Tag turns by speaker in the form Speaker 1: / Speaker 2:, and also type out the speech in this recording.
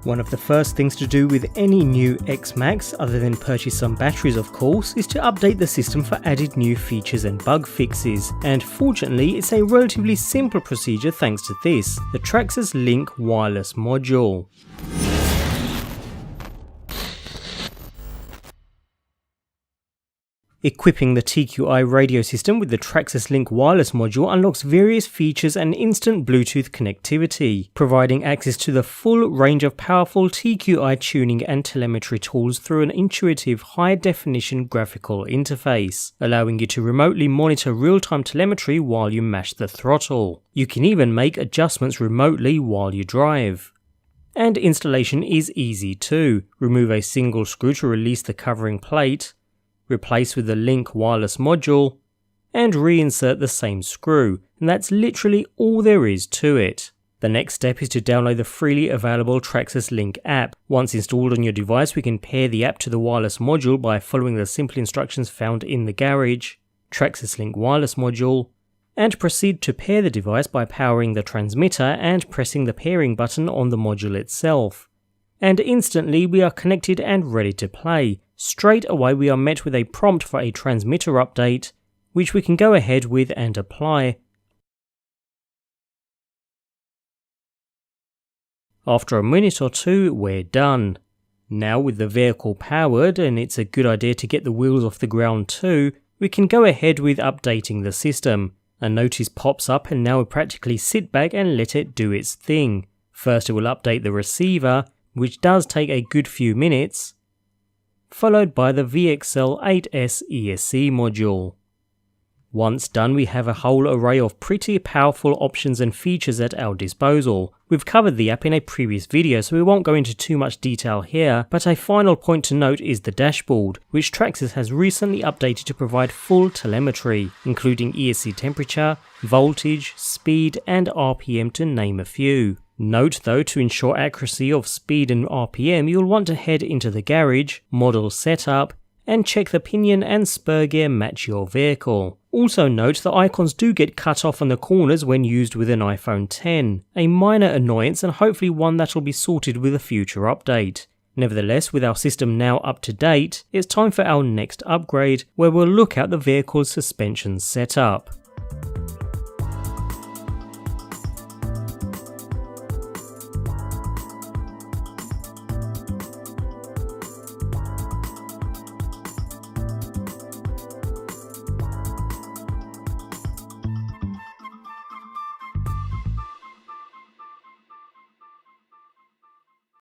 Speaker 1: One of the first things to do with any new X-MAXX, other than purchase some batteries of course, is to update the system for added new features and bug fixes, and fortunately it's a relatively simple procedure thanks to this, the Traxxas Link wireless module. Equipping the TQI radio system with the Traxxas Link wireless module unlocks various features and instant Bluetooth connectivity, providing access to the full range of powerful TQI tuning and telemetry tools through an intuitive high-definition graphical interface, allowing you to remotely monitor real-time telemetry while you mash the throttle. You can even make adjustments remotely while you drive. And installation is easy too. Remove a single screw to release the covering plate, replace with the Link wireless module, and reinsert the same screw, and that's literally all there is to it. The next step is to download the freely available Traxxas Link app. Once installed on your device, we can pair the app to the wireless module by following the simple instructions found in the garage, Traxxas Link wireless module, and proceed to pair the device by powering the transmitter and pressing the pairing button on the module itself. And instantly we are connected and ready to play. Straight away we are met with a prompt for a transmitter update, which we can go ahead with and apply. After a minute or two, we're done. Now with the vehicle powered, and it's a good idea to get the wheels off the ground too, we can go ahead with updating the system. A notice pops up and now we practically sit back and let it do its thing. First it will update the receiver, which does take a good few minutes, followed by the VXL8S ESC module. Once done, we have a whole array of pretty powerful options and features at our disposal. We've covered the app in a previous video, so we won't go into too much detail here, but a final point to note is the dashboard, which Traxxas has recently updated to provide full telemetry, including ESC temperature, voltage, speed, and RPM to name a few. Note though, to ensure accuracy of speed and RPM, you'll want to head into the garage, model setup, and check the pinion and spur gear match your vehicle. Also note the icons do get cut off on the corners when used with an iPhone X, a minor annoyance and hopefully one that will be sorted with a future update. Nevertheless, with our system now up to date, it's time for our next upgrade, where we'll look at the vehicle's suspension setup.